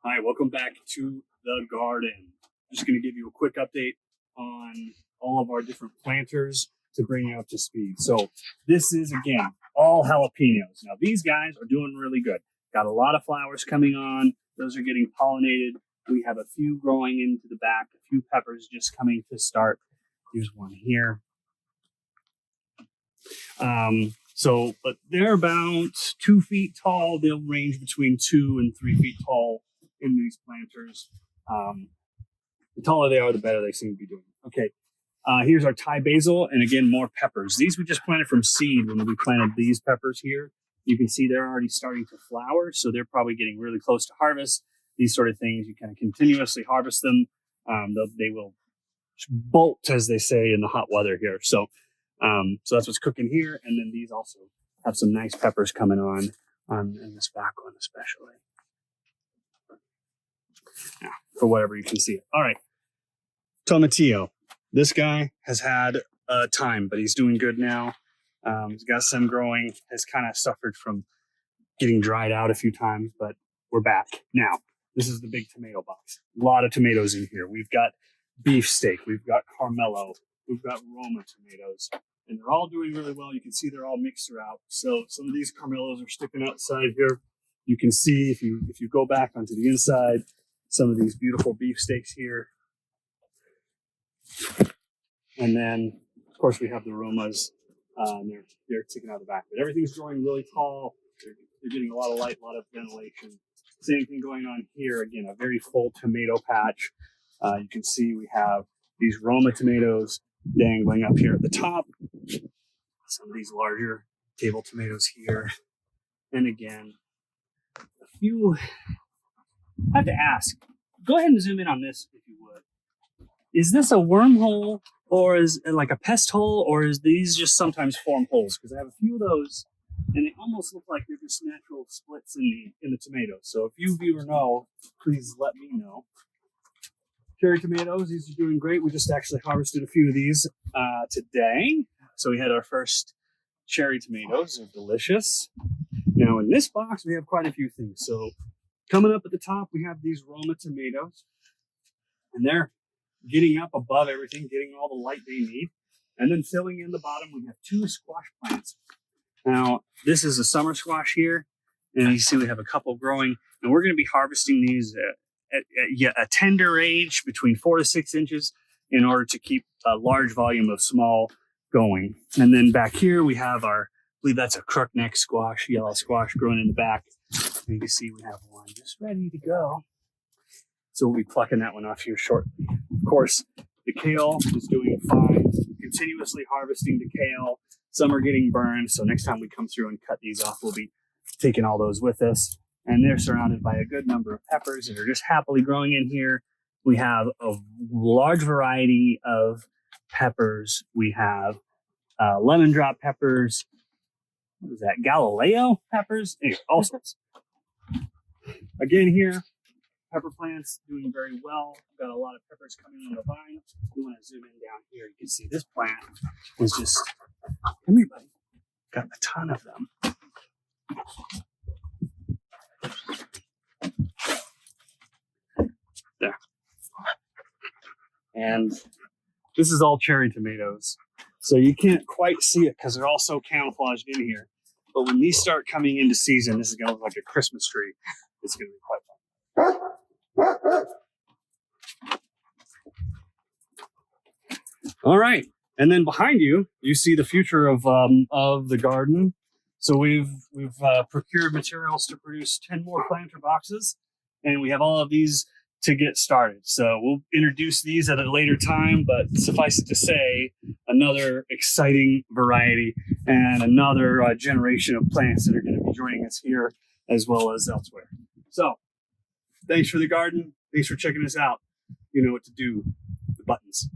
Hi, welcome back to the garden. Just going to give you a quick update on all of our different planters to bring you up to speed. So this is, again, all jalapenos. Now, these guys are doing really good. Got a lot of flowers coming on. Those are getting pollinated. We have a few growing into the back, a few peppers just coming to start. Here's one here. But they're about 2 feet tall. They'll range between 2 and 3 feet tall in these planters. The taller they are, the better they seem to be doing. Okay, here's our Thai basil, and again, more peppers. These we just planted from seed when we planted these peppers here. You can see they're already starting to flower, so they're probably getting really close to harvest. These sort of things, you kind of continuously harvest them. They will bolt, as they say, in the hot weather here. So that's what's cooking here. And then these also have some nice peppers coming on in this back one especially. Yeah, for whatever you can see it. All right. Tomatillo. This guy has had time, but he's doing good now. He's got some growing, has kind of suffered from getting dried out a few times, but we're back. Now, this is the big tomato box. A lot of tomatoes in here. We've got beefsteak, we've got Carmelo, we've got Roma tomatoes, and they're all doing really well. You can see they're all mixed throughout. So some of these Carmelos are sticking outside here. You can see if you go back onto the inside, some of these beautiful beefsteaks here. And then, of course, we have the Romas. They're sticking out the back. But everything's growing really tall. They're getting a lot of light, a lot of ventilation. Same thing going on here. Again, a very full tomato patch. You can see we have these Roma tomatoes dangling up here at the top. Some of these larger table tomatoes here. And again, a few. I have to ask, go ahead and zoom in on this if you would. Is this a wormhole or is it like a pest hole, or is these just sometimes form holes? Because I have a few of those and they almost look like they're just natural splits in the tomatoes. So if you viewers know, please let me know. Cherry tomatoes, these are doing great. We just actually harvested a few of these today. So we had our first cherry tomatoes. They're delicious. Now in this box, we have quite a few things. So coming up at the top, we have these Roma tomatoes. And they're getting up above everything, getting all the light they need. And then filling in the bottom, we have 2 squash plants. Now, this is a summer squash here. And you see we have a couple growing. And we're going to be harvesting these at a tender age, between 4 to 6 inches, in order to keep a large volume of small going. And then back here, we have I believe that's a crookneck squash, yellow squash growing in the back. And you can see we have one just ready to go. So we'll be plucking that one off here shortly. Of course, the kale is doing fine. Continuously harvesting the kale. Some are getting burned. So next time we come through and cut these off, we'll be taking all those with us. And they're surrounded by a good number of peppers that are just happily growing in here. We have a large variety of peppers. We have lemon drop peppers. What is that? Galileo peppers? Anyway, all sorts. Again here, pepper plants doing very well. We've got a lot of peppers coming on the vine. We want to zoom in down here. You can see this plant is just, come here, buddy. Got a ton of them. There. And this is all cherry tomatoes. So you can't quite see it because they're all so camouflaged in here. But when these start coming into season, this is going to look like a Christmas tree. It's going to be quite fun. All right. And then behind you, you see the future of the garden. So we've procured materials to produce 10 more planter boxes, and we have all of these to get started. So we'll introduce these at a later time, but suffice it to say, another exciting variety and another generation of plants that are going to be joining us here as well as elsewhere. So thanks for the garden. Thanks for checking us out. You know what to do. The buttons.